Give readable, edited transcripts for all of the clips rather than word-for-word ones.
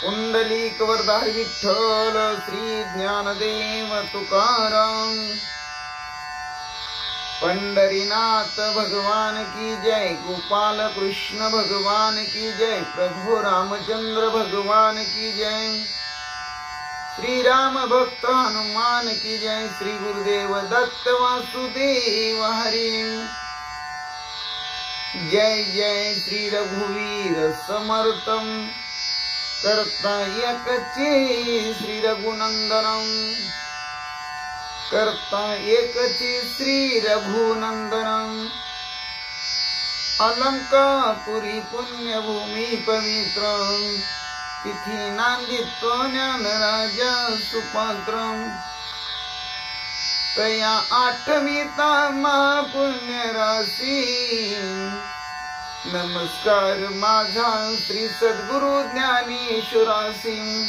पुंडलिक वरदार विठ्ठल श्री ज्ञानदेव तुकाराम। पंढरीनाथ भगवान की जय, गोपाल कृष्ण भगवान की जय, प्रभु रामचंद्र भगवान की जय, श्री राम भक्त हनुमान की जय, श्री गुरुदेव दत्त वासुदेव हरि। जय जय श्री रघुवीर समर्थम, करता एकची श्री रघुनंदनम, करता एकची श्री रघुनंदनम। अलंकापुरी पुण्यभूमी पवित्र, तिथी नांदितो ज्ञान राजा सुपात्र। तया आठवीता महापुण्य राशी, नमस्कार माझा श्री सद्गुरु ज्ञानेश्वरासी।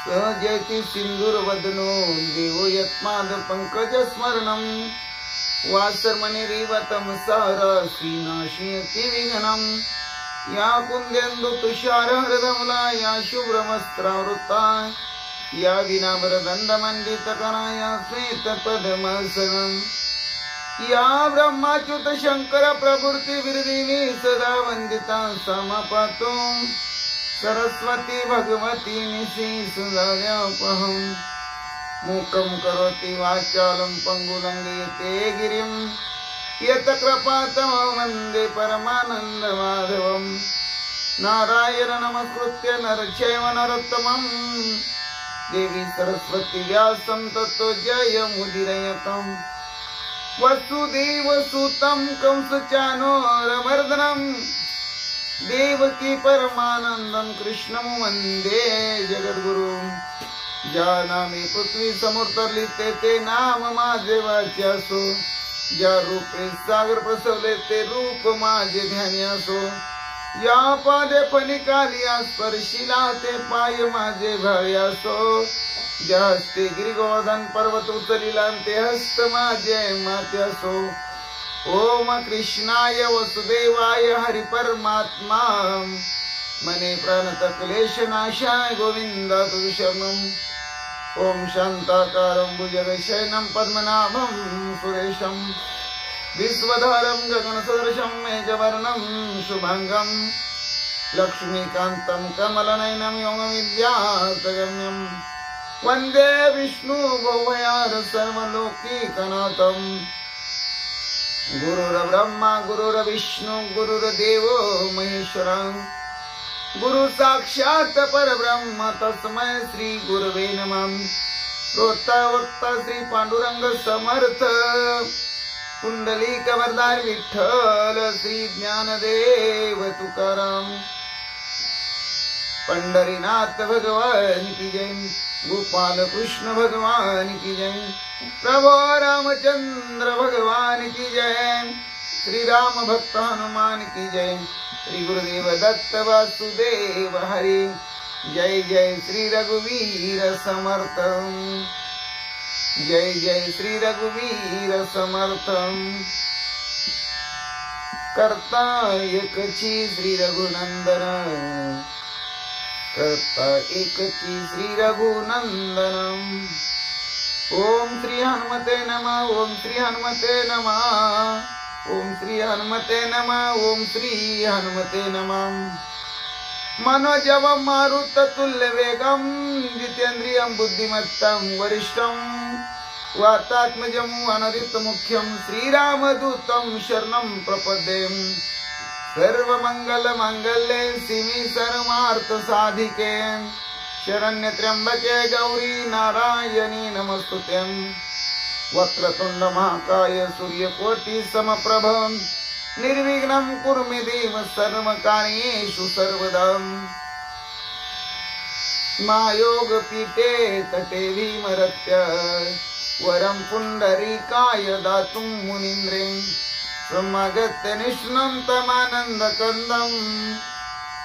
सहजती सिंदूर वदनो देवो यत्माद पंकज स्मरणम, वासरमणि रेवतम सहरसी नाशयति विघ्नम। या कुंदेन्दु तुषार हरदमला, या शुभ्रवस्त्रावृता, या विनावर दंडमंडित करा, या श्वेत पद्मासनम। या ब्रह्माच्युत शंकर प्रभृति विरदिनी सदा वंदिता समपातो, सरस्वती भगवती निशी सुधार्यापहम। मूकं करोति वाचालं पंगुलंघयते गिरिं, यत कृपातमं वन्दे परमानंद माधवं। नारायण नमस्कृत्य नरं चैव नरोत्तमं, देवी सरस्वती व्यासं ततो जयमुदीरयतं। वसुदेव सुतं कंसचानूरमर्दनं, देवकी परमानंदं कृष्णं वंदे जगद्गुरुं। ज्या नामे पृथ्वी समोरतरली ते नाम माझे वाच्यासो, ज्या रूपे सागर प्रसवले ते रूप माझे ध्यान्यासो। या पादे फणिकालिया स्पर्शिला ते पाय माझे भाळ्यासो, ज्या हस्ते गिरिगोवर्धन पर्वत उचलिला ते हस्त माझे मात्यासो। ओम कृष्णाय वसुदेवाय हरि परमात्मा, मने प्रणत क्लेश नाशाय गोविंदा तुझ शरणम। ओम शांताकारं भुजगशयनं पद्मनाभं सुरेशं, विश्वधारं गगनसदृशं मेघवर्णं शुभांगं, लक्ष्मीकान्तं कमलनयनं योगविद्यार्थगम्यं। वन्दे विष्णु भवयार सर्वलोकीकनाथं। गुरुर्ब्रह्मा गुरुर्विष्णु गुरुर्देवो महेश्वरा, गुरु साक्षात परब्रह्म तस्मै श्री गुरवे नमः। श्रोता वक्ता श्री पांडुरंग समर्थ, पुंडलिक वरदार विठ्ठल श्री ज्ञानदेव तुकाराम। पंढरीनाथ भगवान की जय, गोपाल कृष्ण भगवान की जय, प्रभु रामचंद्र भगवान की जय, श्री राम भक्त हनुमान की जय, श्री गुरुदेव दत्त वासुदेव हरि। जय जय श्री रघुवीर समर्थ, जय जय श्री रघुवीर समर्थ। करता एकची श्री रघुनंदन, करता एकची श्री रघुनंदन। ओम श्री हनुमते नमः, ओम श्री हनुमते नमः, ओम श्री हनुमते नमः, ओम श्री हनुमते नमः। मनोजवं मारुततुल्य वेगं, जितेन्द्रियं बुद्धिमत्तं वरिष्ठं, वातात्मजं अनरितमुख्यं, श्रीरामदूतं शरणं प्रपद्ये। सर्वमंगलमांगल्ये शिवे सर्वार्थसाधिके, शरण्यत्र्यंबके गौरी नारायणी नमस्तुते। वक्रतुंड महाकाय सूर्यकोटि समप्रभ, निर्विघ्नं कुरु मे देव सर्वकार्येषु सर्वदा। मायोग पीठे तटे भीमरत्य, वरं पुंडरीकाय दातुं मुनीन्द्रे। समागत्य निष्णं तमानन्दकन्दं,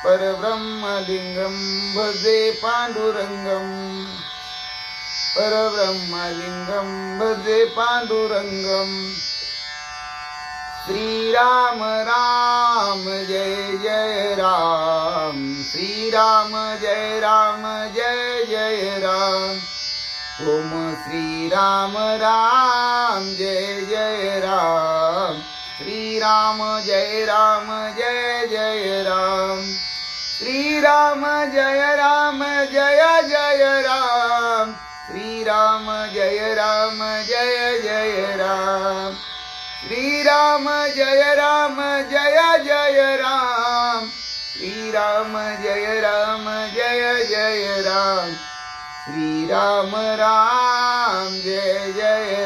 परब्रह्मलिंगं भजे पांडुरंगं, परब्रह्मलिंगं भजे पांडुरंगं। श्री राम राम जय जय राम, श्री राम जय जय राम। ओम श्री राम राम जय राम। श्री राम जय जय राम। श्री राम जय जय राम। श्री राम जय जय राम। श्री राम जय जय राम। श्री राम जय जय राम। श्री राम जय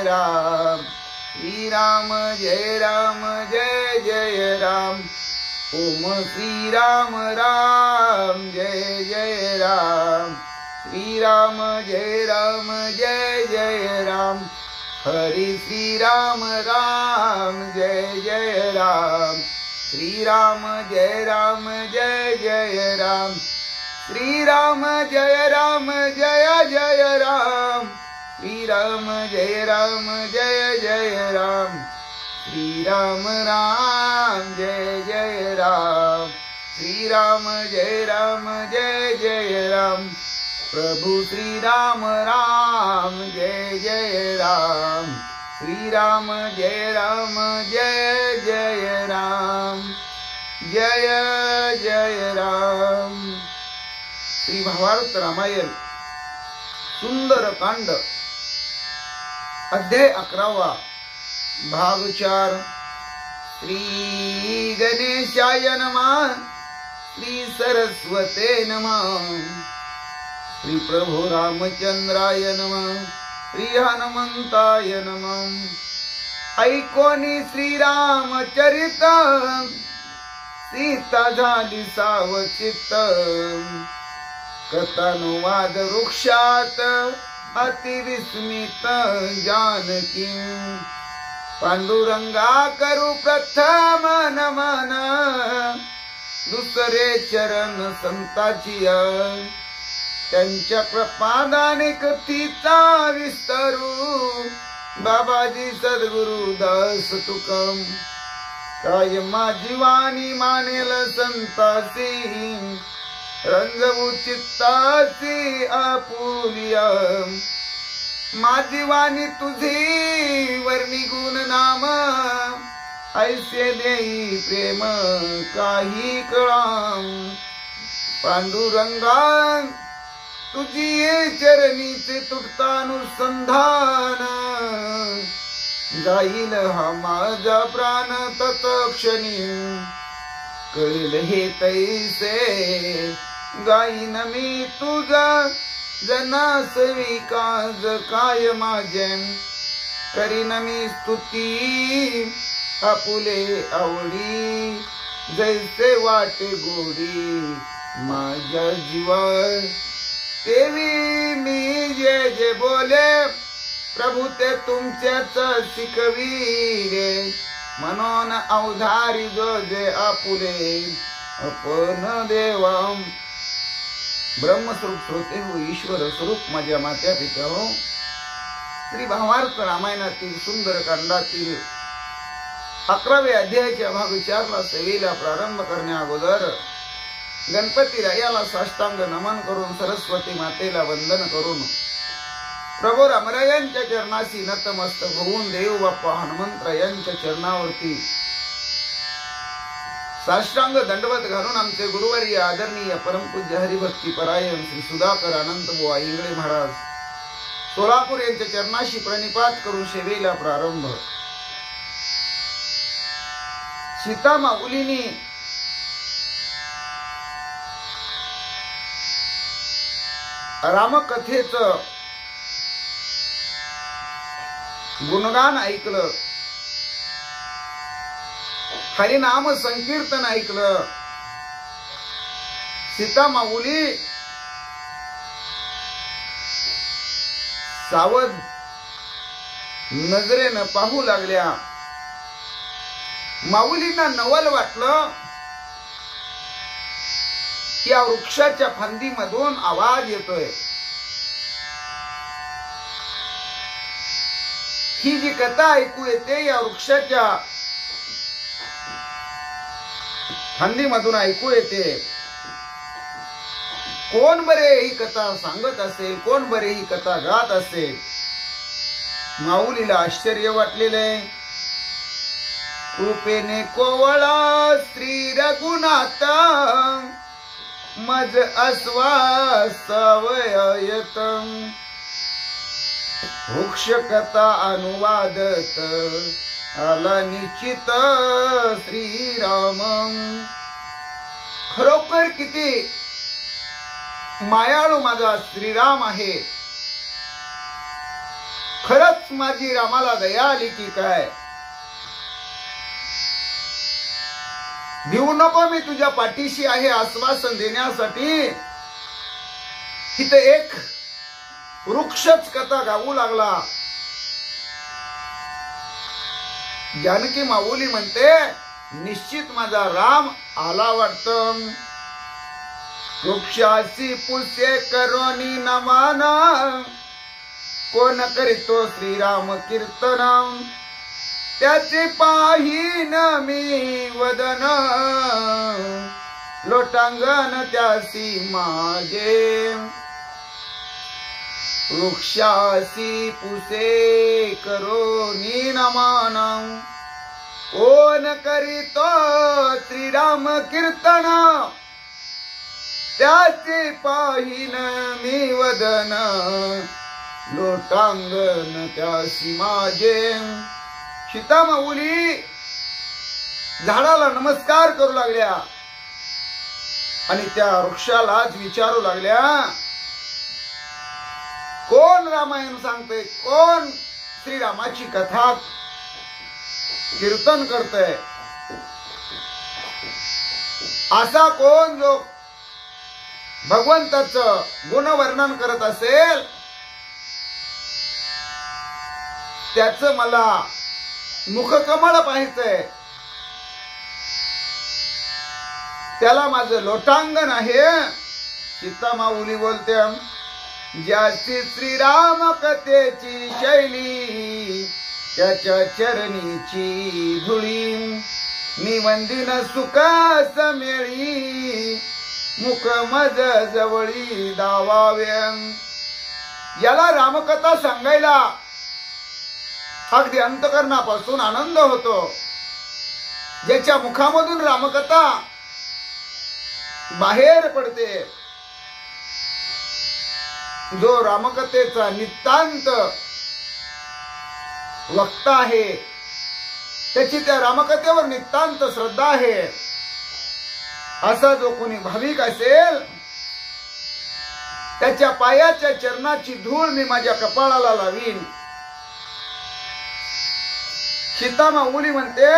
राम। श्री राम जय जय राम। ओम श्री राम जय राम। श्री राम जय जय राम। हरि श्री राम जय राम। श्री राम जय जय राम। श्री राम जय जय राम। श्री राम जय जय राम। श्री राम जय जय राम। श्री राम जय जय राम। प्रभु श्री राम जय जय राम। श्री राम जय जय राम। जय जय राम। श्री भावार्थ रामायण सुंदर कांड अध्याय 11 भाग 4। श्री गणेशाय नमः। श्री सरस्वते नमः। श्री प्रभु रामचंद्राय नमः। श्री हनुमंताय नमः। ऐकोनी श्री रामचरित सीता झाली सावचित। कथानुवाद वृक्षात अतिविस्मित जानकी। पांडुरंगा करू प्रथम नमन। दुसरे चरण संताची। त्यांच्या प्रपादाने कथीचा विस्तरू। बाबाजी सद्गुरु दास तुकम। काय माझी वाणी मानेल संतासी। रंजवू चित्तासी आपुलिया। माझी वाणी तुझी वर्णी गुण नाम। ऐसे देई प्रेम काही कळाम। पांडुरंगा तुझी चरणीचे तुटतानुसंधान। जाईल हा माझा प्राण तत्क्षणी। कळेल हे तैसे गाईन मी तुझा। जनास विकास काय माझे। करीन मी स्तुती आपुले आवडी। जैसे वाटे गोडी माझ्या जीवा। देवी मी जे बोले प्रभू ते तुमच्याच शिकविले। म्हणून अवधारी जो जे आपुले अपन देवा। ब्रह्मस्वरूप श्रोते हो ईश्वर स्वरूप माझ्या मात्या पित्या हो। श्री भावार्थ रामायणातील सुंदर कांडातील 11व्या अध्यायाच्या भाग 4 सेवेला प्रारंभ करण्या अगोदर गणपती रायाला साष्टांग नमन करून सरस्वती मातेला वंदन करून प्रभू रामरायांच्या चरणाशी नतमस्तक होऊन देव बाप्पा हनुमंतरायांच्या चरणावरती साष्टांग दंडवत घालून आमचे गुरुवर्य आदरणीय परमपूज्य हरिभक्ती परायण श्री सुधाकर अनंतबुवा इंगळे महाराज सोलापूर यांच्या चरणाशी प्रणिपात करून सेवेला प्रारंभ। सीता माऊलीनी रामकथेचं गुणगान ऐकलं। हरिनाम संकीर्तन ऐकलं। सीता माऊली सावध नजरेनं पाहू लागल्या। माऊलींना नवल वाटलं या वृक्षाच्या फांदीमधून आवाज येतोय। ही जी कथा ऐकू येते या वृक्षाच्या फांदीमधून ऐकू येते। कोण बरे ही कथा सांगत असेल, कोण बरे ही कथा गात असेल. माऊलीला आश्चर्य वाटलेलं आहे. कृपेने कोवळा श्री रघुनाथ मज अस्वासवयत वृक्ष कथा अनुवादत आला निश्चित श्रीराम. खरोखर किती मायाळू माझा श्रीराम आहे. खरंच माझी रामाला दया आली की काय. देऊ नको मी तुझ्या पाठीशी आहे आश्वासन देण्यासाठी. तिथे एक वृक्षच कथा गाऊ लागला. जानकी माऊली म्हणते निश्चित माझा राम आला वाटतं. वृक्षासी पुसे करोनी नमान कोण करीतो श्रीराम कीर्तन. त्याचे पाहीन मी वदन लोटांगण त्यासी माझे. वृक्षासी पुसे करोनी नमान कोण करीतो श्रीराम कीर्तन. त्याचे पाहीन मी वदन लोटांगण त्यासी माझे. सीता माऊली झाडाला नमस्कार करू लागल्या आणि त्या वृक्षालाच विचारू लागल्या कोण रामायण सांगते, कोण श्रीरामाची कथा कीर्तन करतय. असा कोण जो भगवंताचं गुणवर्णन करत असेल त्याचं मला मुखकमळ पाहायचंय. त्याला माझं लोटांगण आहे. सीता माऊली बोलते ज्याची श्रीराम कथेची शैली त्याच्या चरणीची धुळी मी वंदिन सुख समेळी मुख मज जवळी दावावे. याला रामकथा सांगायला अगदी अंतकरणापासून आनंद होतो. ज्याच्या मुखामधून रामकथा बाहेर पडते, जो रामकथेचा नितांत वक्ता आहे, त्याची त्या रामकथेवर नितांत श्रद्धा आहे, असा जो कोणी भाविक असेल त्याच्या पायाच्या चरणाची धूळ मी माझ्या कपाळाला लावीन. सीता माऊली म्हणते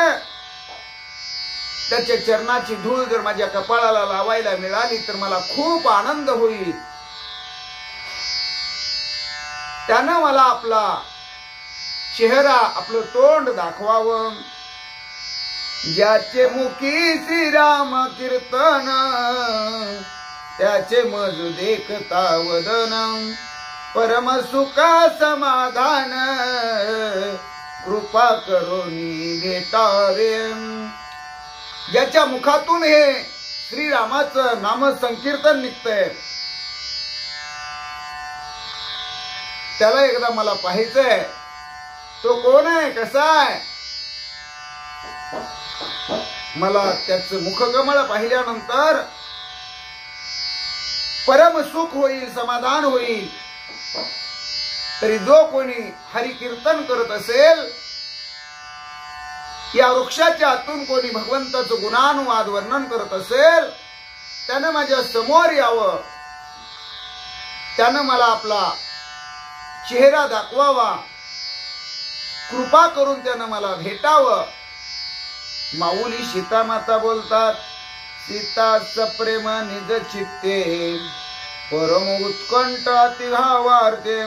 त्याच्या चरणाची धूळ जर माझ्या कपाळाला लावायला मिळाली तर मला खूप आनंद होईल. त्यानं मला आपला चेहरा, आपलं तोंड दाखवावं. ज्याचे मुखी श्रीराम कीर्तन त्याचे मज देखता वदन परम सुख समाधान कृपा करोनी भेटावे. ज्याच्या मुखातून हे श्रीरामाचं नाम संकीर्तन निघतंय त्याला एकदा मला पाहायचंय. तो कोण आहे, कसा आहे. मला त्याचं मुखकमळ पाहिल्यानंतर परम सुख होईल, समाधान होईल. तरी जो कोणी हरी कीर्तन करत असेल, या वृक्षाच्या आतून कोणी भगवंताचं गुणानुवाद वर्णन करत असेल, त्यानं माझ्या समोर यावं. त्यानं मला आपला चेहरा दाखवावा. कृपा करून त्यानं मला भेटावं. माऊली सीता माता बोलतात सीताच प्रेम निज चित्ते परम उत्कंठ अतिभावार्थे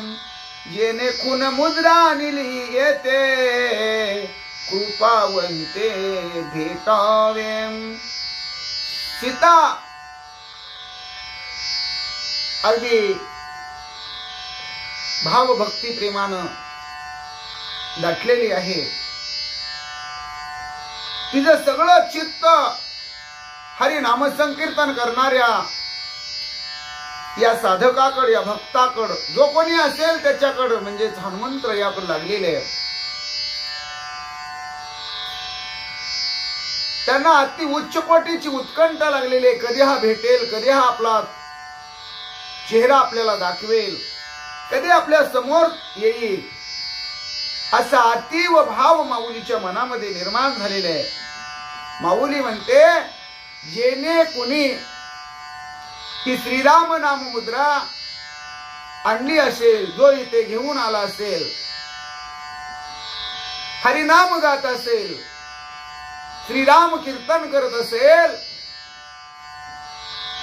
जेने खून मुद्रा निली येते कृपावंते भेटावे. सीता अगदी भावभक्ती प्रेमानं दाटलेली आहे. तिचं सगळं चित्त हरी नामसंकीर्तन करणाऱ्या या साधकाकडे, या भक्ताकडे, जो कोणी असेल त्याच्याकडे म्हणजेच हनुमंत्र याकडे लागलेले आहे. त्यांना अति उच्च कोटीची उत्कंठा लागलेली आहे. कधी हा भेटेल, कधी हा आपला चेहरा आपल्याला दाखवेल, कधी आपल्या समोर येईल, असा अतीव भाव माऊलीच्या मनामध्ये निर्माण झालेला आहे. माऊली म्हणते, जेने कुणी ही श्रीराम नाम मुद्रा आणली असेल, जो इथे घेऊन आला असेल, हरिनाम गात असेल, श्रीराम कीर्तन करत असेल,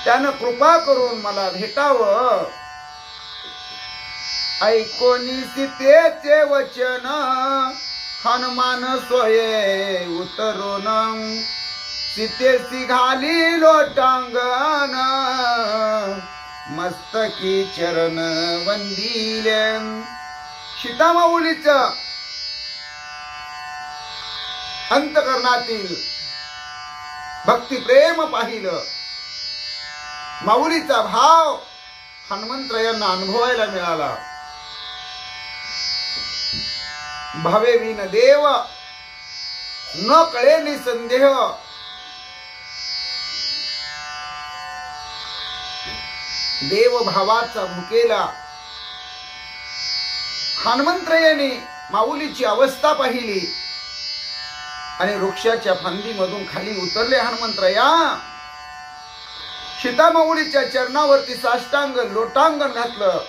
त्यानं कृपा करून मला भेटावं. ऐकोनी सीतेचे वचन हनुमान सोये उतरून, सीतेसी घाली लोटांगण, मस्तकी चरण वंदिले. सीतामाऊलीच अंतकरणातील भक्ती प्रेम पाहिलं. माऊलीचा भाव हनुमंतरायांना अनुभवायला मिळाला. भावे विन देव न कळे निसंदेह. देव भावाचा भुकेला हनुमंतरायांनी माऊलीची अवस्था पाहिली आणि वृक्षाच्या फांदीमधून खाली उतरले. हनुमंतराया सीतामाऊलीच्या चरणावरती साष्टांग लोटांगण घातलं.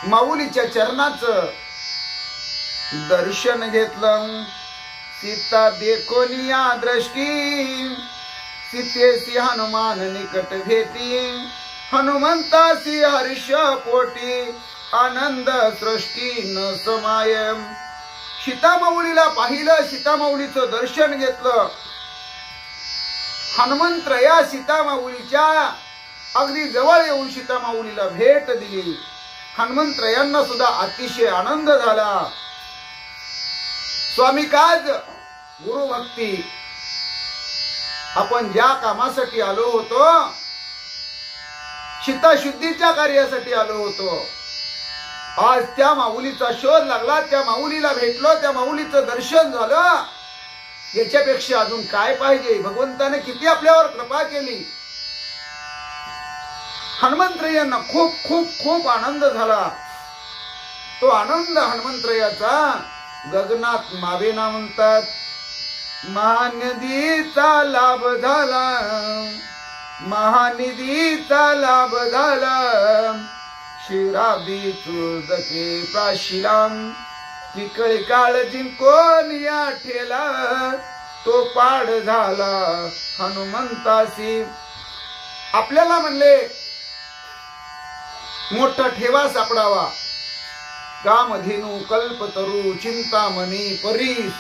माऊलीच्या चरणाचं दर्शन घेतलं. सीता देखोनिया दृष्टी, सीतेसी हनुमान निकट भेटी, हनुमंतासी हर्ष कोटी, आनंद सृष्टी न समाय. सीतामाऊलीला पाहिलं, सीतामाऊलीचं दर्शन घेतलं. हनुमंतराया सीतामाऊलीच्या अगदी जवळ येऊन सीतामाऊलीला भेट दिली. हनुमंतरायांना सुद्धा अतिशय आनंद झाला. स्वामी काज गुरुभक्ती. आपण ज्या कामासाठी आलो होतो, सीताशुद्धीच्या कार्यासाठी आलो होतो, आज त्या माऊलीचा शोध लागला, त्या माऊलीला भेटलो, त्या माऊलीचं दर्शन झालं. याच्यापेक्षा अजून काय पाहिजे? भगवंताने किती आपल्यावर कृपा केली. हनुमंतरायांना खूप खूप खूप आनंद झाला. तो आनंद हनुमंतरायाचा गगनात मावेना म्हणतात. महानिधीचा लाभ झाला, महानिधीचा लाभ झाला, शिराबी चुदके प्राशिलाम, तिकळे काळ जिंकोन या ठेला, तो पाड झाला हनुमंतासी. आपल्याला म्हणले मोठा ठेवा सापडावा. कामधेनू कल्पतरू चिंतामणी परीस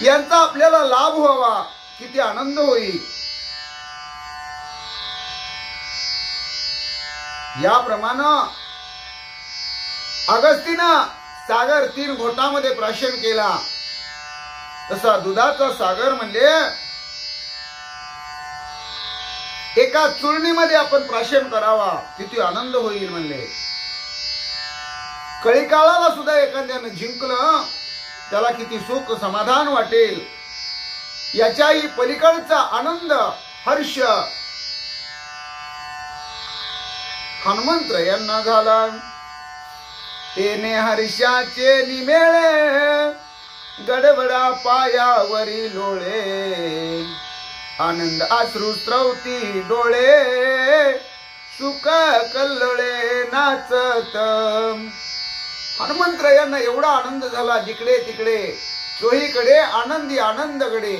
यांचा आपल्याला लाभ व्हावा. किती आनंद होईल. याप्रमाणे अगस्तीनं सागर 3 घोटामध्ये प्राशन केला. तसा दुधाचा सागर म्हणजे एका चुरणीमध्ये आपण प्राशन करावा. किती आनंद होईल म्हणले. कळीकाळाला सुद्धा एखाद्यानं जिंकलं, त्याला किती सुख समाधान वाटेल. याच्याही पलीकडचा आनंद हर्ष हनुमंतरायांना झाला. तेने हर्षाचे निमेळे, गडबडा पायावरी लोळे, आनंद अश्रू स्रवती डोळे, सुख कल्लोळे नाचत. हनुमंतरायांना एवढा आनंद झाला. जिकडे तिकडे चोहीकडे आनंदी आनंदकडे,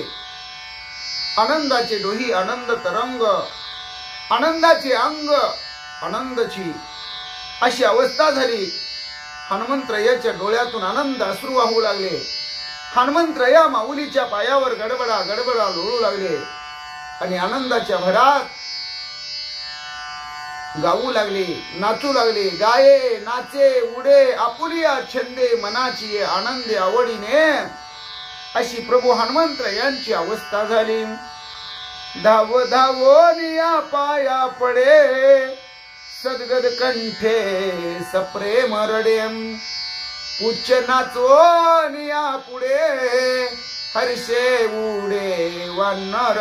आनंदाचे डोही आनंद तरंग, आनंदाचे अंग आनंदाची अशी अवस्था झाली. हनुमंतरायाच्या डोळ्यातून आनंद अश्रू वाहू लागले. हनुमंतराया माऊलीच्या पायावर गडबडा गडबडा लोळू लागले आणि आनंदाच्या भरात गाऊ लागले, नाचू लागले. गाये नाचे उडे आपुलिया छंदे, मनाची आनंदे आवडीने, अशी प्रभू हनुमंतरायांची अवस्था झाली. धाव धावोनिया पाया पडे सद्गद कंठे सप्रेम रडे उच्च नाचवोनिया पुढे हर्षे उडे वानर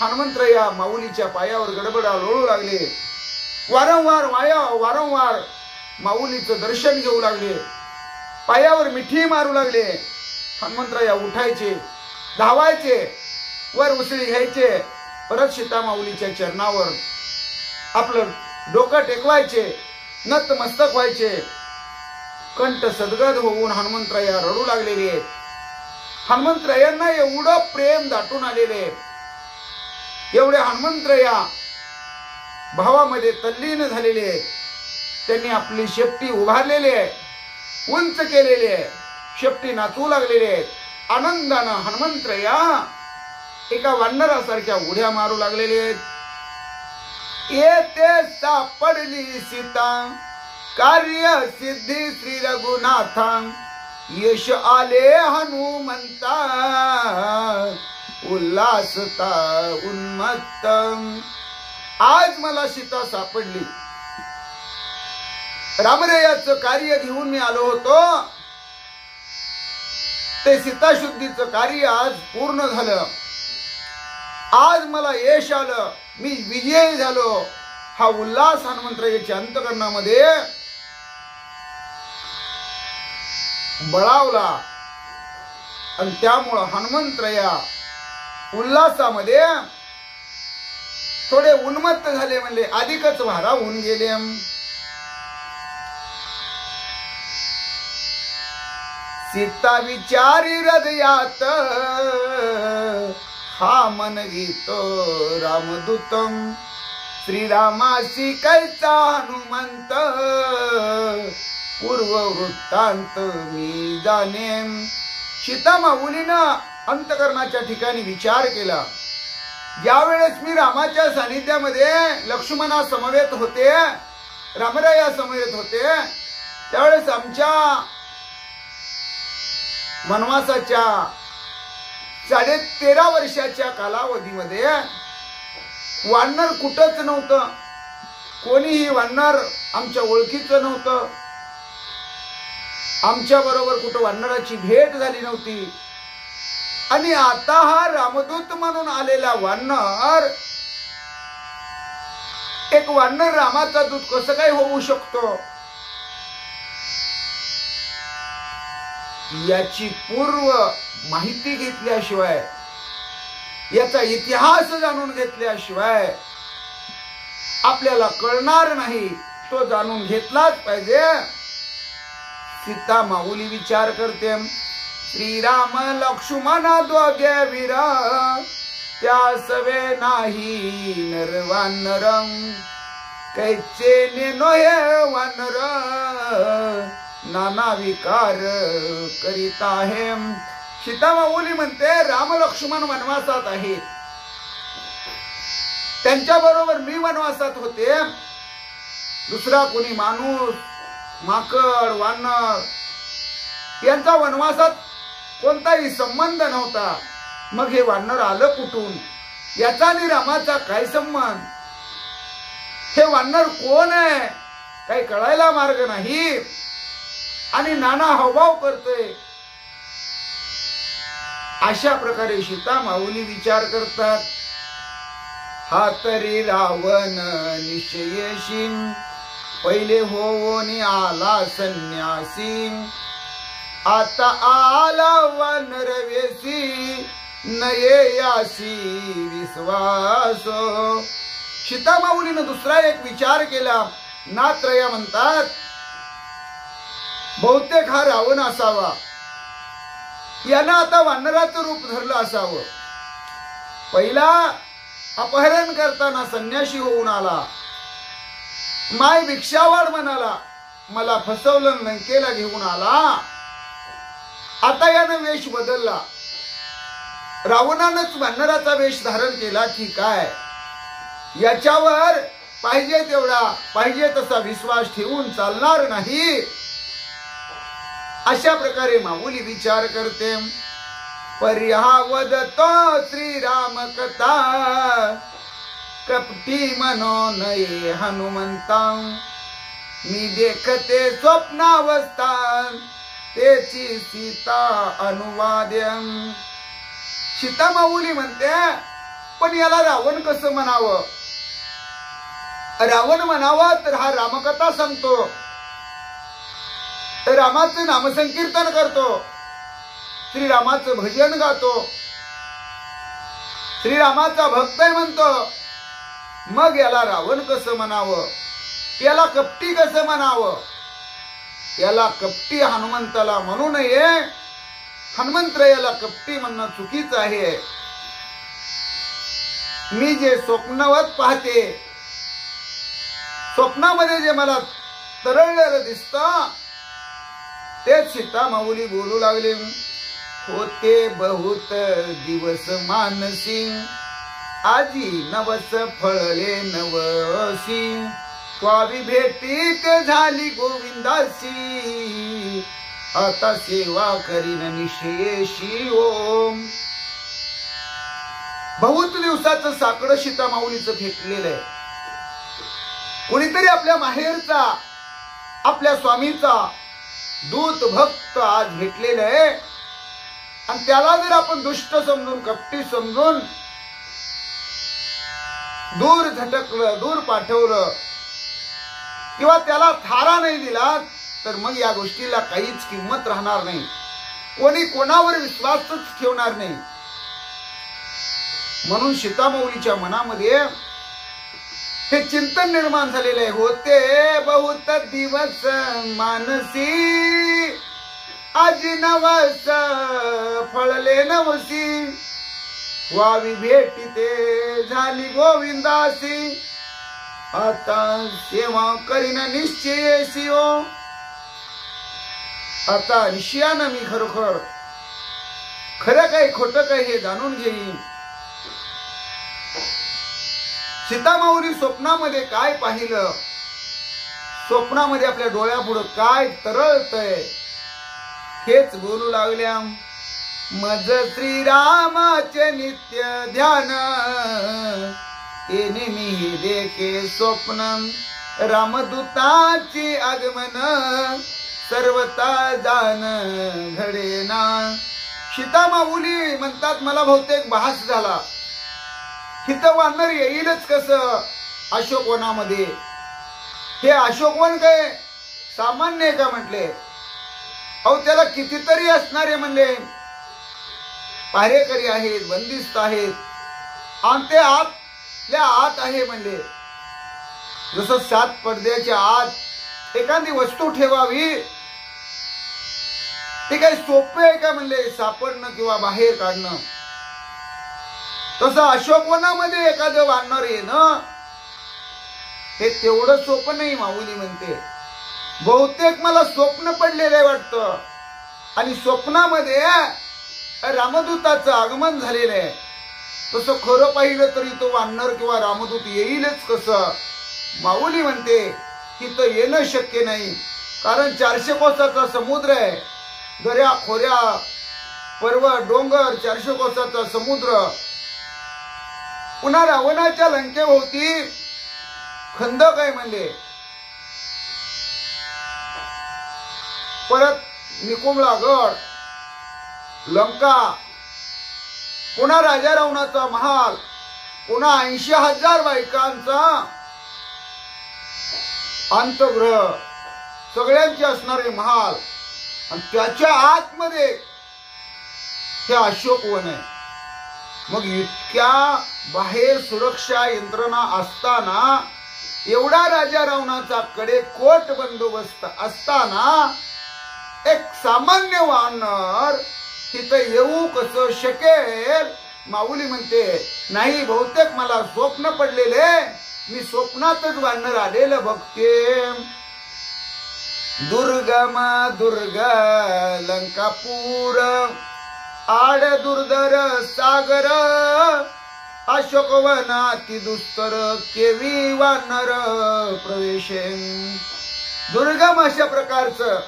हनुमंतराया माऊलीच्या पायावर गडबडा लोळू लागले. वारंवार माऊलीचं दर्शन घेऊ लागले. पायावर मिठी मारू लागले. हनुमंतराया उठायचे, धावायचे, वर उसळी घ्यायचे, परत सीता माऊलीच्या चरणावर आपलं डोकं टेकवायचे, नतमस्तक व्हायचे. कंठ सद्गद होऊन हनुमंतराया रडू लागलेले आहेत. हनुमंतरायांना एवढं प्रेम दाटून आलेले, एवढे हनुमंतराया भावामध्ये तल्लीन झालेले. त्यांनी आपली शेपटी उभारलेली आहे, उंच केलेली आहे, शेपटी नाचू लागलेले आहेत. आनंदानं हनुमंतराया एका वानरासारख्या उड्या मारू लागलेले आहेत. येते सापडली सीता कार्य सिद्धी श्री रघुनाथा यश आले हनुमंता उल्हासता उन्मत्त. आज मला सीता सापडली. रामरयाचं कार्य घेऊन मी आलो होतो. ते सीताशुद्धीचं कार्य आज पूर्ण झालं. आज मला यश आलं, मी विजयी झालो. हा उल्हास हनुमंतरायाच्या अंतःकरणामध्ये बळावला आणि त्यामुळं हनुमंतराया उल्हासामध्ये थोडे उन्मत्त झाले, म्हणले अधिकच भारावून गेले. सीता विचारी हृदयात हा मनवितो रामदूतम श्रीरामासी कैसा हनुमंत पूर्व वृत्तांत मी जाणे. सीता माऊलीनं अंतकरणाच्या ठिकाणी विचार केला. ज्यावेळेस मी रामाच्या सानिध्यामध्ये लक्ष्मणा समवेत होते, रामराया समवेत होते, त्यावेळेस आमच्या वनवासाच्या 13.5 वर्षाच्या कालावधीमध्ये वानर कुठंच नव्हतं. कोणीही वानर आमच्या ओळखीचं नव्हतं. आमच्या बरोबर कुठं वानराची भेट झाली नव्हती. आणि आता हा रामदूत म्हणून आलेला वानर, एक वानर रामाचा दूत कसं काय होऊ शकतो, याची पूर्व माहिती घेतल्याशिवाय, याचा इतिहास जाणून घेतल्याशिवाय आपल्याला कळणार नाही. तो जाणून घेतलाच पाहिजे. सीता माऊली विचार करते. श्रीराम लक्ष्मण दोघे वीर त्या सवे नाही नरवानर कैचे नेनो हे वानर नाना विकार करीत आहे. सीता माऊली म्हणते राम लक्ष्मण वनवासात आहेत. त्यांच्या बरोबर मी वनवासात होते. दुसरा कोणी माणूस, माकड, वानर यांचा वनवासात कोणताही संबंध नव्हता. मग हे वानर आलं कुठून, याचा आणि रामाचा काय संबंध, हे वानर कोण आहे काही कळायला मार्ग नाही. आणि नाना हावभाव करतोय. अशा प्रकारे सीता माऊली विचार करतात. हा तरी रावण निश्चयशी पहिले होऊन आला संन्यासी आता आला वानर वेसी नये यासी विश्वासो. सीता माऊलीनं दुसरा एक विचार केला. नात्रया म्हणतात बहुतेक हा रावण असावा. यानं आता वानराचं रूप धरलं असावं. पहिला अपहरण करताना संन्याशी होऊन आला, माय भिक्षावाड म्हणाला, मला फसवलं, लंकेला घेऊन आला. आता यानं वेश बदलला. रावणानंच वानराचा वेश धारण केला. ठीक आहे, याच्यावर पाहिजे तेवढा पाहिजे तसा विश्वास ठेवून चालणार नाही. अशा प्रकारे माऊली विचार करते. पर्यावदतो श्रीराम कथा कपटी मनो नये हनुमंता मी देखते स्वप्नावस्था तेची सीता अनुवाद्यम. सीता माऊली म्हणते पण याला रावण कसं म्हणावं. रावण म्हणावा तर हा रामकथा सांगतो, रामाचं नामसंकीर्तन करतो, श्रीरामाचं भजन गातो, श्रीरामाचा भक्त आहे म्हणतो. मग याला रावण कसं म्हणावं, याला कपटी कसं म्हणावं. याला कपटी हनुमंताला म्हणू नये. हनुमंतरायाला कपटी म्हणणं चुकीचं आहे. मी जे स्वप्नवत पाहते, स्वप्नामध्ये जे मला तरळलेलं दिसतं तेच सीता माऊली बोलू लागले. होते बहुत दिवस मानसी आजी नवस फळले नवसी स्वावी भेटी ते झाली गोविंदासी आता सेवा करीन निशेशी ओम. बहुत दिवसाचं साकडं सीता माऊलीचं फेकलेलं आहे. कोणीतरी आपल्या माहेरचा आपल्या स्वामीचा दूत भक्त आज भेटलेलं आहे आणि त्याला जर आपण दुष्ट समजून कपटी समजून दूर झटकलं, दूर पाठवलं किंवा त्याला थारा नाही दिला तर मग या गोष्टीला काहीच किंमत राहणार नाही. कोणी कोणावर विश्वासच ठेवणार नाही. म्हणून सीता माऊलीच्या मनामध्ये हे चिंतन निर्माण झालेले आहे. होते बहुत दिवस मानसी आज नवस फळले नवसी वावी भेटी ते झाली गोविंदासी आता सेवा करीन निश्चयसी ओ. आता निश्चयानं मी खरोखर खरं काय खोटं काय हे जाणून घेईन. सीता माऊली स्वप्नामध्ये काय पाहिलं, स्वप्नामध्ये आपल्या डोळ्यापुढं काय तरळतय हेच बोलू लागल्या. मज श्रीरामाचे नित्य ध्यान तेने मी देखे स्वप्न रामदूताची आगमन सर्वता जाण घडेना. सीता माऊली म्हणतात मला बहुतेक भास झाला. हिथं वानर येईलच कसं अशोकवनामध्ये. हे अशोकवन काय सामान्य आहे का म्हटले. अहो त्याला कितीतरी असणारे म्हणले पारेकरी आहेत, बंदिस्त आहेत आणि ते आतल्या आत आहे म्हणले. जसं 7 पडद्याच्या आत एखादी वस्तू ठेवावी ते काही सोपे आहे का म्हणले सापडणं किंवा बाहेर काढणं. तसं अशोकवनामध्ये एखादं वानर येणं हे तेवढं सोपं नाही. माऊली म्हणते बहुतेक मला स्वप्न पडलेलं वाटतं आणि स्वप्नामध्ये रामदूताचं आगमन झालेलं आहे. तसं खरं पाहिलं तरी तो वानर किंवा रामदूत येईलच कसं. माऊली म्हणते की तो येणं शक्य नाही कारण 400 कोसाचा समुद्र आहे. दऱ्या खोऱ्या पर्वत डोंगर 400 कोसाचा समुद्र. पुन्हा रावणाच्या लंकेभोवती खंदक आहे म्हणले. परत निकुंभला गड, लंका, पुन्हा राजा रावणाचा महाल, पुन्हा 80,000 बायकांचा अंतगृह, सगळ्यांचे असणारे महाल आणि त्याच्या आतमध्ये हे अशोकवन आहे. मग इतक्या बाहेर सुरक्षा यंत्रणा असताना एवढा राजा रावणाचा कडेकोट बंदोबस्त असताना एक सामान्य वानर तिथं येऊ कसं शकेल. माऊली म्हणते नाही बहुतेक मला स्वप्न पडलेले, मी स्वप्नातच वानर आलेलं बघते. दुर्गम दुर्ग लंकापूर आड दुर्धर सागर अशोकवनाती दुस्तर केवी वानर प्रवेशे. दुर्गम अशा प्रकारचं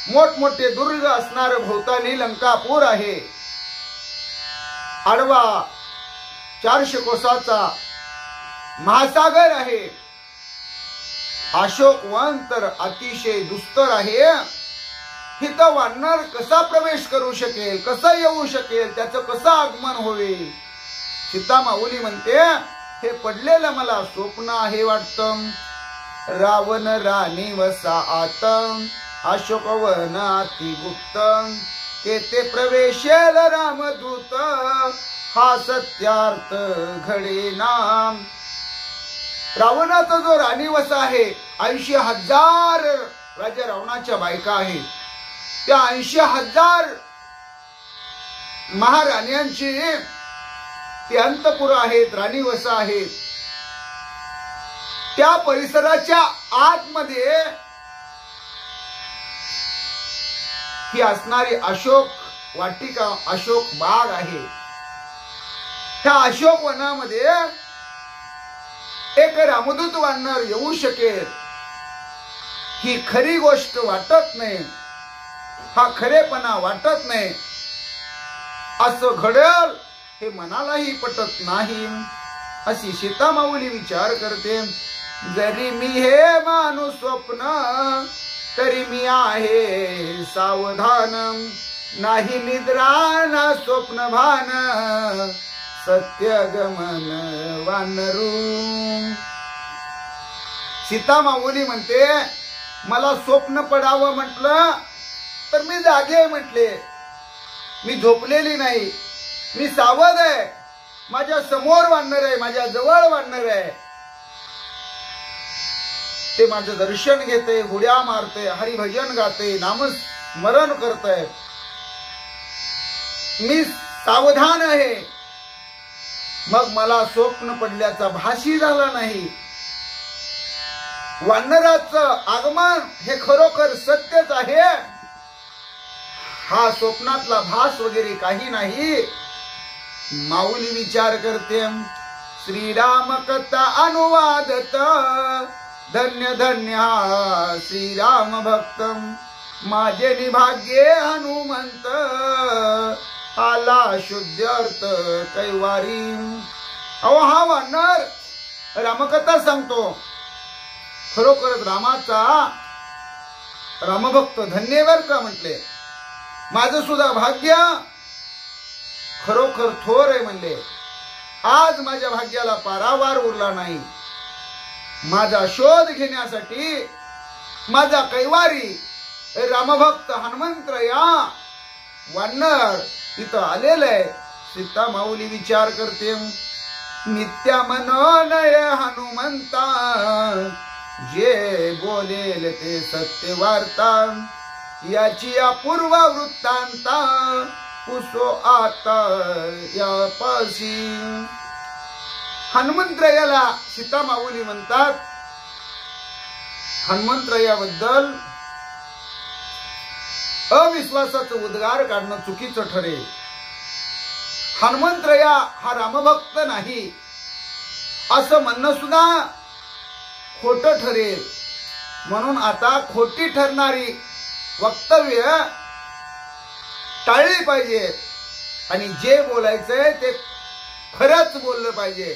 मोठमोठे दुर्ग असणारं भोवताली लंकापूर आहे. आडवा 400 कोसाचा महासागर आहे. अशोक वन तर अतिशय दुस्तर आहे. तिथं वानर कसा प्रवेश करू शकेल, कसा येऊ शकेल, त्याचं कसं आगमन होईल. सीता माऊली म्हणते हे पडलेलं मला स्वप्न आहे वाटतं. रावण राणी वसा आत अशोक वन अति गुप्त तेथे प्रवेशेल रामदूत हा सत्यार्थ घडे नाम. रावणाचा जो राणीवसा आहे 80,000 राजा रावणाच्या बायका आहेत. त्या 80,000 महाराण्यांची ती अंतपुर आहेत, राणीवसा आहेत. त्या परिसराच्या आतमध्ये ही असणारी अशोक वाटिका, अशोक बाग आहे. त्या अशोक वनामध्ये एक रामदूत वानर येऊ शकेल ही खरी गोष्ट वाटत नाही. हा खरेपणा वाटत नाही. असं घडेल हे मनालाही पटत नाही. अशी सीता माऊली विचार करते. जरी मी हे मानू स्वप्न तरी मी आहे सावधान. नाही निद्रा ना स्वप्न भान सत्य गमन वानरू. सीता माऊली म्हणते मला स्वप्न पडावं म्हटलं तर मी जागे म्हटले. मी झोपलेली नाही, मी सावध आहे. माझ्या समोर वानर आहे, माझ्या जवळ वानर आहे. ते माझं दर्शन घेते, उड्या मारते, हरिभजन गाते, नामस्मरण करते. मी सावधान आहे. मग मला स्वप्न पडल्याचा भासही झाला नाही. वानराचं आगमन हे खरोखर सत्यच आहे. हा स्वप्नातला भास वगैरे काही नाही. माऊली विचार करते. श्रीराम कथा अनुवादत धन्य धन्य हा श्रीराम भक्त. माझे निभाग्ये हनुमंत आला शुद्ध अर्थ कैवारी. अहो हा वानर रामकथा सांगतो. खरोखरच रामाचा रामभक्त धन्यवाद का म्हटले. माझं सुद्धा भाग्य खरोखर थोर आहे म्हणले. आज माझ्या भाग्याला पारावार उरला नाही. माझा शोध घेण्यासाठी माझा कैवारी रामभक्त हनुमंतराया वानर इथं आलेलं आहे. सीता माऊली विचार करते. नित्या मनोनय हनुमंता जे बोलेल ते सत्य वार्ता. याची अपूर्व वृत्तांता पुसो आता या पाशी. हनुमंतरायाला सीता माऊली म्हणतात. हनुमंतरायाबद्दल अविश्वासाचं उद्गार काढणं चुकीचं ठरेल. हनुमंतराया हा रामभक्त नाही असं म्हणणं सुद्धा खोटं ठरेल. म्हणून आता खोटी ठरणारी वक्तव्य टाळली पाहिजे आणि जे बोलायचंय ते खरंच बोललं पाहिजे.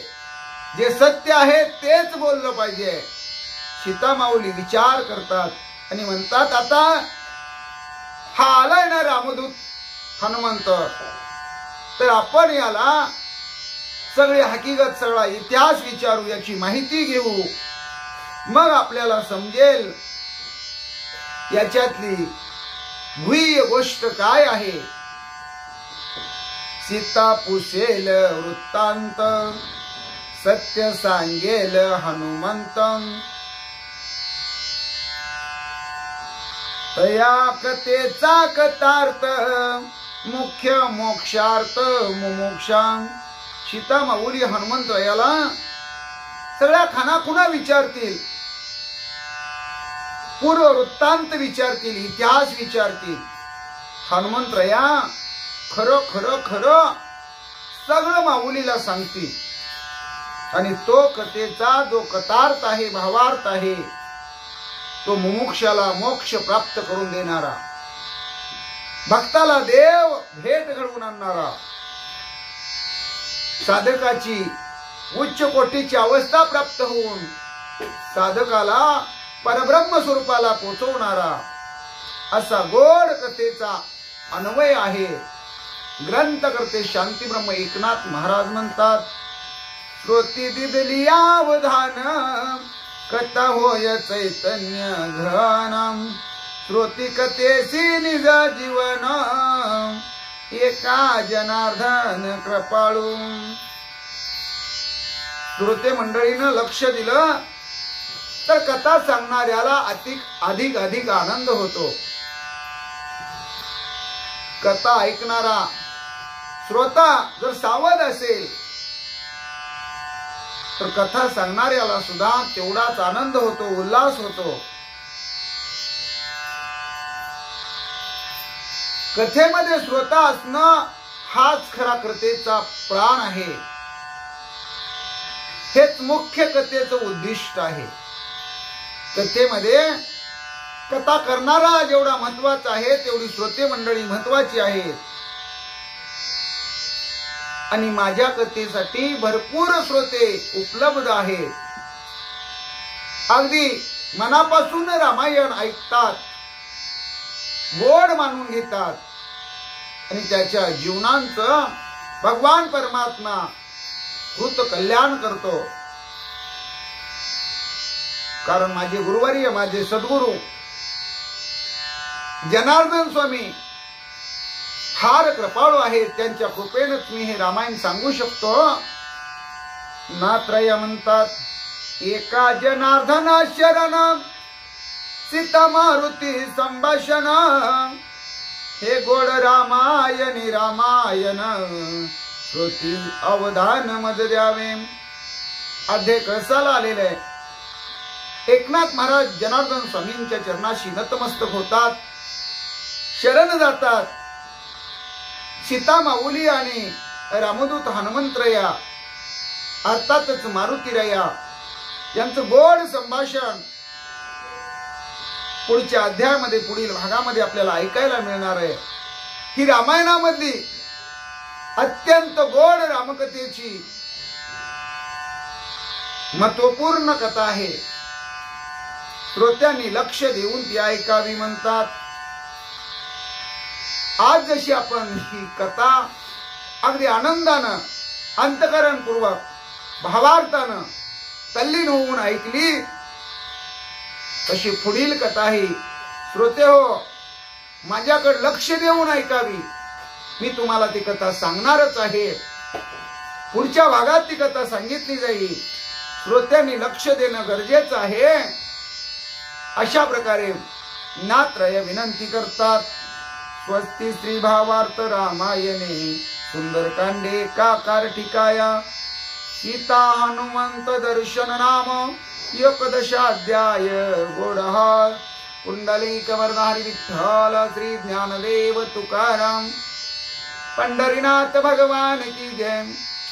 जे सत्य आहे तेच बोललं पाहिजे. सीता माऊली विचार करतात आणि म्हणतात आता हा आलाय ना रामदूत हनुमंत, तर आपण याला सगळी हकीकत, सगळा इतिहास विचारू, याची माहिती घेऊ. मग आपल्याला समजेल याच्यातली गुह्य गोष्ट काय आहे. सीता पुसेल वृत्तांत सत्य सांगेल हनुमंत. तया कथेचा कथार्थ मुख्य मोक्षार्थ मुमुक्षा. सीता माऊली हनुमंतरायाला सगळ्या खानाखुणा विचारतील, पूर्व वृत्तांत विचारतील, इतिहास विचारतील. हनुमंतराया खरं खरं खरं सगळं माऊलीला सांगतील आणि तो कथेचा जो कथार्थ आहे, भावार्थ आहे, तो मुमुक्षाला मोक्ष प्राप्त करून देणारा, भक्ताला देव भेट घडवून आणणारा साधकाची उच्च कोटीची अवस्था प्राप्त होऊन साधकाला परब्रह्म स्वरूपाला पोचवणारा असा गोड कथेचा अन्वय आहे. ग्रंथकर्ते शांतीब्रह्म एकनाथ महाराज म्हणतात, श्रोती दिदली अवधान कथा होय चैतन्य घन, श्रोती कथेसी निज जीवन एका जनार्दन कृपाळू. श्रोते मंडळीनं लक्ष दिलं तर कथा सांगणाऱ्याला अधिक अधिक आनंद होतो. कथा ऐकणारा श्रोता जर सावध असेल तर कथा सांगणाऱ्याला सुद्धा तेवढाच आनंद होतो, उल्हास होतो. कथेमध्ये श्रोता असणं हाच खरा कथेचा प्राण आहे. हेच मुख्य कथेचं उद्दिष्ट आहे. कथेमध्ये कथा करणारा जेवढा महत्वाचा आहे तेवढी श्रोते मंडळी महत्वाची आहेत. आणि माझ्या कथेसाठी भरपूर श्रोते उपलब्ध आहेत. अगदी मनापासून रामायण ऐकतात, गोड मानून घेतात आणि त्याच्या जीवनांचं भगवान परमात्मा कृत कल्याण करतो. कारण माझे गुरुवर्य, माझे सद्गुरू जनार्दन स्वामी फार कृपाळू आहेत. त्यांच्या कृपेनच मी हे रामायण सांगू शकतो. नात्रय म्हणतात, एका जनार्दन शरण सीता मारुती संभाषण, हे गोड रामायणी रामायण श्रोती अवधान मज द्यावे. अध्याय कळसाला आलेलं आहे. एकनाथ महाराज जनार्दन स्वामींच्या चरणाशी नतमस्तक होतात, शरण जातात. सीता माऊली आणि रामदूत हनुमंतरया अर्थातच मारुतीरया यांचं गोड संभाषण पुढच्या अध्यायामध्ये, पुढील भागामध्ये आपल्याला ऐकायला मिळणार आहे. ही रामायणामधली अत्यंत गोड रामकथेची महत्वपूर्ण कथा आहे. श्रोत्यांनी लक्ष देऊन ती ऐकावी म्हणतात. आज जशी आपण ही कथा अगदी आनंदानं, अंतःकरणपूर्वक, भावार्थानं तल्लीन होऊन ऐकली, तशी पुढील कथा ही श्रोते हो माझ्याकडे लक्ष देऊन ऐकावी. मी तुम्हाला ती कथा सांगणारच आहे. पुढच्या भागात ती कथा सांगितली जाईल. श्रोत्यांनी लक्ष देणं गरजेचं आहे. अशा प्रकारे नात्रय विनंती करतात. स्वस्ति श्री भावार्थ रामायणे सुंदरकांडे काकार ठिकाया सीता हनुमंत दर्शन नाम एकदशाध्याय गोडहार. पुंडलिक वरदारी विठ्ठल श्री ज्ञानदेव तुकाराम. पंढरीनाथ भगवान की जय.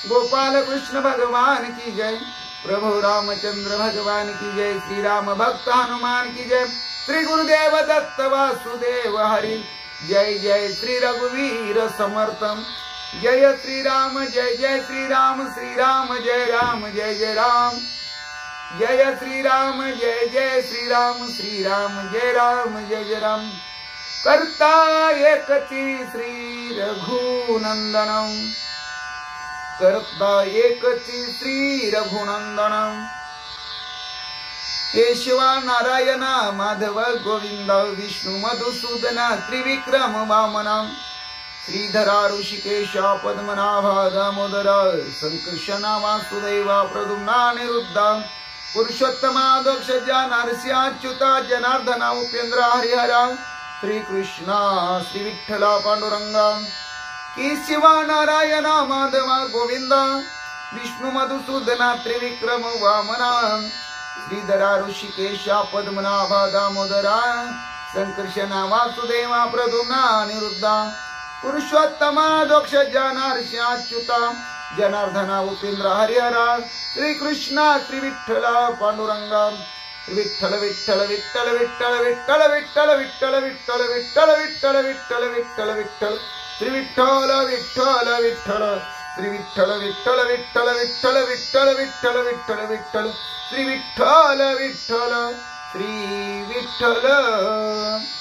गोपाल कृष्ण भगवान की जय. प्रभु रामचंद्र भगवान की जय. श्री राम भक्त हनुमान की जय. श्री गुरुदेव दत्त वासुदेव हरि. जय जय श्री रघुवीर समर्थम. जय श्री राम जय जय श्री राम. श्री राम जय राम जय जय राम. जय श्री राम जय जय श्री राम. श्री राम जय राम जय जय राम. कर्ता एकची श्री रघुनंदनम. कर्ता एकची श्री रघुनंदनम. केशवा नारायण माधव गोविंद विष्णु मधुसूदन त्रिविक्रम वामना. श्रीधरा ऋषिकेश पद्मनाभा दामोदर संकर्षण वासुदेवा प्रद्युम्न अनिरुद्ध. पुरुषोत्तमा दोक्षजा नरसिंहाच्युता जनार्दना उपेंद्र हरिहरा. श्री कृष्ण श्री विठ्ठला पांडुरंगा. केशवा नारायण माधव गोविंद विष्णु मधुसूदन त्रिविक्रम वामना. श्रीधरा ऋषिकेश पद्मनाभा दामोदरा संकर्षण वासुदेवा प्रद्युम्न अनिरुद्ध. पुरुषोत्तमा दोक्षजा नरसिंहाच्युता जनार्दना उपेंद्र हरिहरा. श्री कृष्ण श्री विठ्ठला पांडुरंगा. विठ्ठल विठ्ठल विठ्ठल विठ्ठल विठ्ठल विठ्ठल विठ्ठल विठ्ठल विठ्ठल विठ्ठल विठ्ठल विठ्ठल विठ्ठल. श्री विठ्ठल विठ्ठल विठ्ठल श्री विठ्ठल विठ्ठल विठ्ठल विठ्ठल विठ्ठल विठ्ठल विठ्ठल विठ्ठल श्री विठ्ठल विठ्ठल श्री विठ्ठल